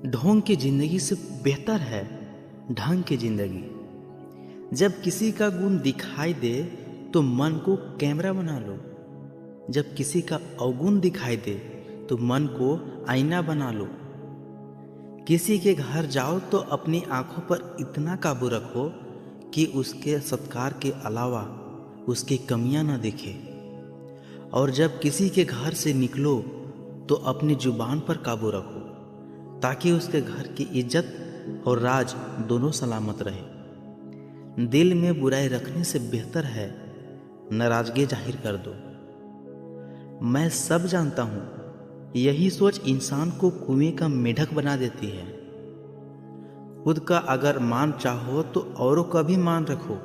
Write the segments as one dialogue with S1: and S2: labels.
S1: ढोंग की जिंदगी से बेहतर है ढंग की जिंदगी। जब किसी का गुण दिखाई दे तो मन को कैमरा बना लो। जब किसी का अवगुण दिखाई दे तो मन को आईना बना लो। किसी के घर जाओ तो अपनी आंखों पर इतना काबू रखो कि उसके सत्कार के अलावा उसकी कमियां न दिखे। और जब किसी के घर से निकलो तो अपनी जुबान पर काबू रखो ताकि उसके घर की इज्जत और राज दोनों सलामत रहे। दिल में बुराई रखने से बेहतर है नाराजगी जाहिर कर दो। मैं सब जानता हूं, यही सोच इंसान को कुएं का मेढक बना देती है। खुद का अगर मान चाहो तो औरों का भी मान रखो।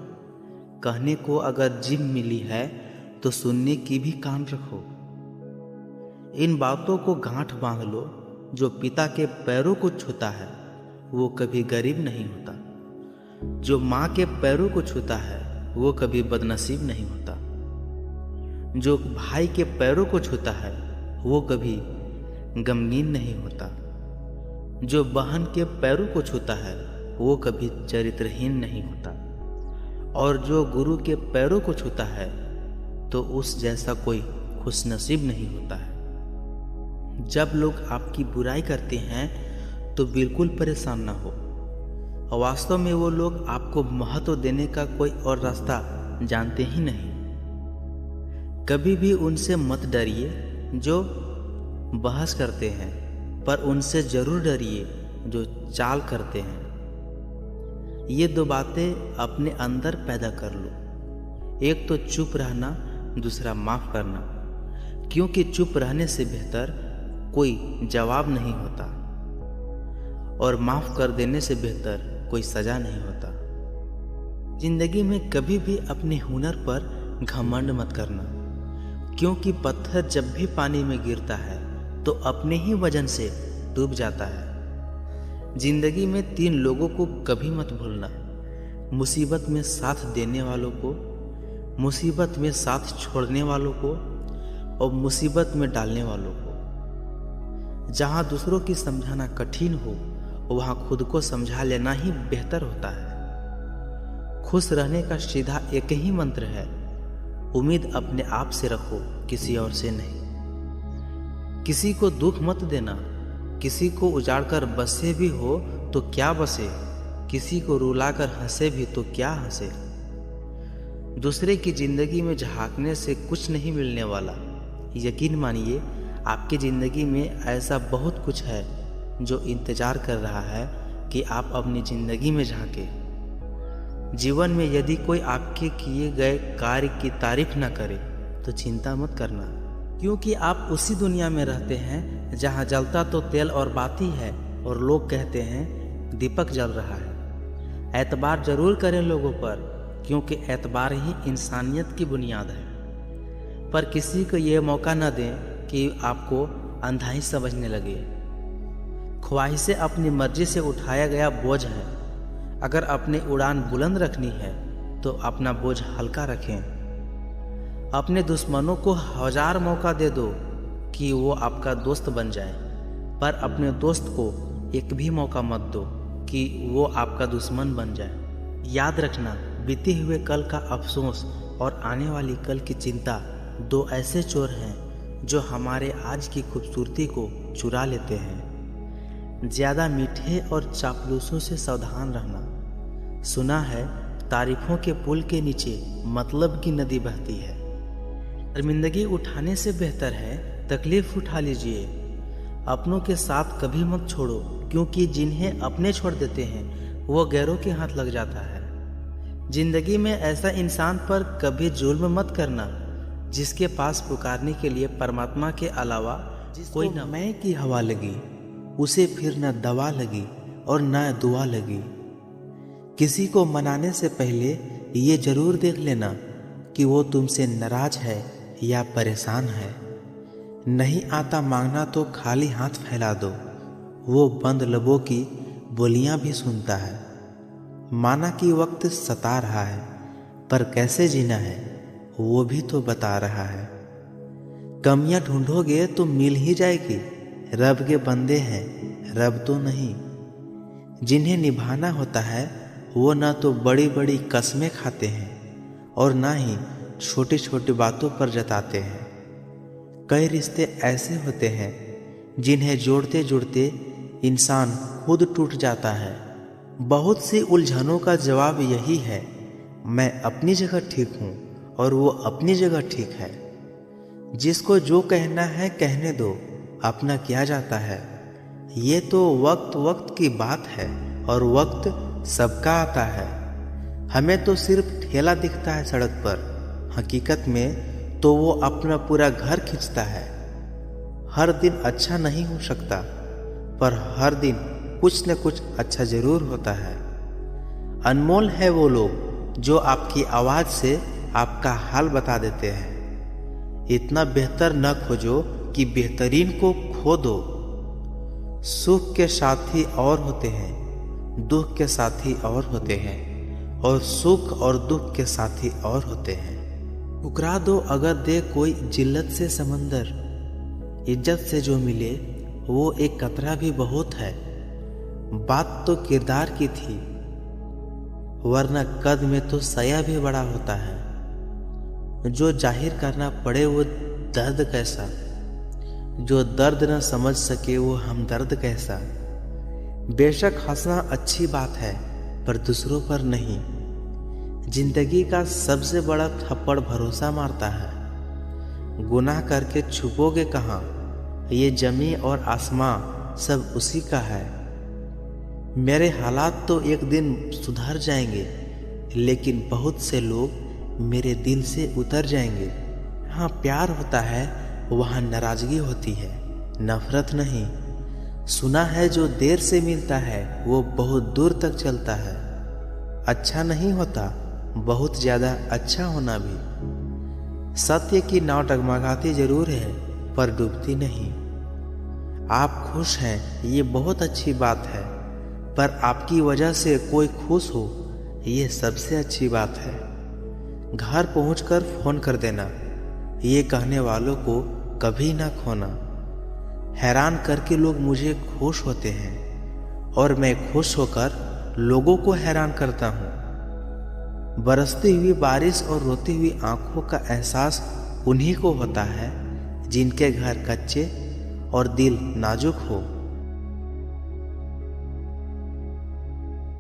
S1: कहने को अगर जीभ मिली है तो सुनने की भी कान रखो। इन बातों को गांठ बांध लो, जो पिता के पैरों को छूता है वो कभी गरीब नहीं होता। जो माँ के पैरों को छूता है वो कभी बदनसीब नहीं होता। जो भाई के पैरों को छूता है वो कभी गमगीन नहीं होता। जो बहन के पैरों को छूता है वो कभी चरित्रहीन नहीं होता। और जो गुरु के पैरों को छूता है तो उस जैसा कोई खुशनसीब नहीं होता है। जब लोग आपकी बुराई करते हैं तो बिल्कुल परेशान ना हो। वास्तव में वो लोग आपको महत्व देने का कोई और रास्ता जानते ही नहीं। कभी भी उनसे मत डरिए जो बहस करते हैं, पर उनसे जरूर डरिए जो चाल करते हैं। ये दो बातें अपने अंदर पैदा कर लो। एक तो चुप रहना, दूसरा माफ करना। क्योंकि चुप रहने से बेहतर कोई जवाब नहीं होता और माफ कर देने से बेहतर कोई सजा नहीं होता। जिंदगी में कभी भी अपने हुनर पर घमंड मत करना, क्योंकि पत्थर जब भी पानी में गिरता है तो अपने ही वजन से डूब जाता है। जिंदगी में 3 लोगों को कभी मत भूलना: मुसीबत में साथ देने वालों को, मुसीबत में साथ छोड़ने वालों को और मुसीबत में डालने वालों को। जहां दूसरों की समझाना कठिन हो वहां खुद को समझा लेना ही बेहतर होता है। खुश रहने का सीधा एक ही मंत्र है: उम्मीद अपने आप से रखो, किसी और से नहीं। किसी को दुख मत देना। किसी को उजाड़कर बसे भी हो तो क्या बसे, किसी को रुलाकर हंसे भी तो क्या हंसे। दूसरे की जिंदगी में झांकने से कुछ नहीं मिलने वाला। यकीन मानिए, आपकी जिंदगी में ऐसा बहुत कुछ है जो इंतजार कर रहा है कि आप अपनी जिंदगी में झांके। जीवन में यदि कोई आपके किए गए कार्य की तारीफ न करे तो चिंता मत करना, क्योंकि आप उसी दुनिया में रहते हैं जहां जलता तो तेल और बाती है और लोग कहते हैं दीपक जल रहा है। एतबार जरूर करें लोगों पर, क्योंकि एतबार ही इंसानियत की बुनियाद है। पर किसी को ये मौका न दें कि आपको अंधा ही समझने लगे। ख्वाहिशें अपनी मर्जी से उठाया गया बोझ है। अगर अपनी उड़ान बुलंद रखनी है तो अपना बोझ हल्का रखें। अपने दुश्मनों को 1000 मौका दे दो कि वो आपका दोस्त बन जाए, पर अपने दोस्त को एक भी मौका मत दो कि वो आपका दुश्मन बन जाए। याद रखना, बीते हुए कल का अफसोस और आने वाली कल की चिंता 2 ऐसे चोर हैं जो हमारे आज की खूबसूरती को चुरा लेते हैं। ज़्यादा मीठे और चापलूसों से सावधान रहना। सुना है तारीफों के पुल के नीचे मतलब की नदी बहती है। शर्मिंदगी उठाने से बेहतर है तकलीफ उठा लीजिए। अपनों के साथ कभी मत छोड़ो, क्योंकि जिन्हें अपने छोड़ देते हैं वो गैरों के हाथ लग जाता है। जिंदगी में ऐसा इंसान पर कभी जुल्म मत करना जिसके पास पुकारने के लिए परमात्मा के अलावा कोई न मैं की हवा लगी, उसे फिर न दवा लगी और न दुआ लगी। किसी को मनाने से पहले ये जरूर देख लेना कि वो तुमसे नाराज है या परेशान है। नहीं आता मांगना तो खाली हाथ फैला दो, वो बंद लबों की बोलियां भी सुनता है। माना कि वक्त सता रहा है, पर कैसे जीना है वो भी तो बता रहा है। कमियां ढूंढोगे तो मिल ही जाएगी। रब के बंदे हैं, रब तो नहीं। जिन्हें निभाना होता है वो ना तो बड़ी बड़ी कस्में खाते हैं और ना ही छोटी छोटी बातों पर जताते हैं। कई रिश्ते ऐसे होते हैं जिन्हें जोड़ते जोड़ते इंसान खुद टूट जाता है। बहुत सी उलझनों का जवाब यही है, मैं अपनी जगह ठीक हूँ और वो अपनी जगह ठीक है। जिसको जो कहना है कहने दो, अपना किया जाता है। ये तो वक्त वक्त की बात है और वक्त सबका आता है। हमें तो सिर्फ ठेला दिखता है सड़क पर, हकीकत में तो वो अपना पूरा घर खींचता है। हर दिन अच्छा नहीं हो सकता, पर हर दिन कुछ न कुछ अच्छा जरूर होता है। अनमोल है वो लोग जो आपकी आवाज़ से आपका हाल बता देते हैं। इतना बेहतर न खोजो कि बेहतरीन को खो दो। सुख के साथी और होते हैं, दुख के साथी और होते हैं, और सुख और दुख के साथी और होते हैं। ठुकरा दो अगर दे कोई जिल्लत से समंदर, इज्जत से जो मिले वो एक कतरा भी बहुत है। बात तो किरदार की थी, वरना कद में तो सया भी बड़ा होता है। जो जाहिर करना पड़े वो दर्द कैसा, जो दर्द न समझ सके वो हमदर्द कैसा। बेशक हंसना अच्छी बात है पर दूसरों पर नहीं। जिंदगी का सबसे बड़ा थप्पड़ भरोसा मारता है। गुनाह करके छुपोगे कहाँ, ये जमी और आसमां सब उसी का है। मेरे हालात तो एक दिन सुधर जाएंगे, लेकिन बहुत से लोग मेरे दिल से उतर जाएंगे। हाँ, प्यार होता है वहाँ नाराजगी होती है, नफरत नहीं। सुना है जो देर से मिलता है वो बहुत दूर तक चलता है। अच्छा नहीं होता बहुत ज़्यादा अच्छा होना भी। सत्य की नाव डगमगाती जरूर है पर डूबती नहीं। आप खुश हैं ये बहुत अच्छी बात है, पर आपकी वजह से कोई खुश हो ये सबसे अच्छी बात है। घर पहुंचकर फ़ोन कर देना, ये कहने वालों को कभी ना खोना। हैरान करके लोग मुझे खुश होते हैं और मैं खुश होकर लोगों को हैरान करता हूँ। बरसती हुई बारिश और रोती हुई आंखों का एहसास उन्हीं को होता है जिनके घर कच्चे और दिल नाजुक हो।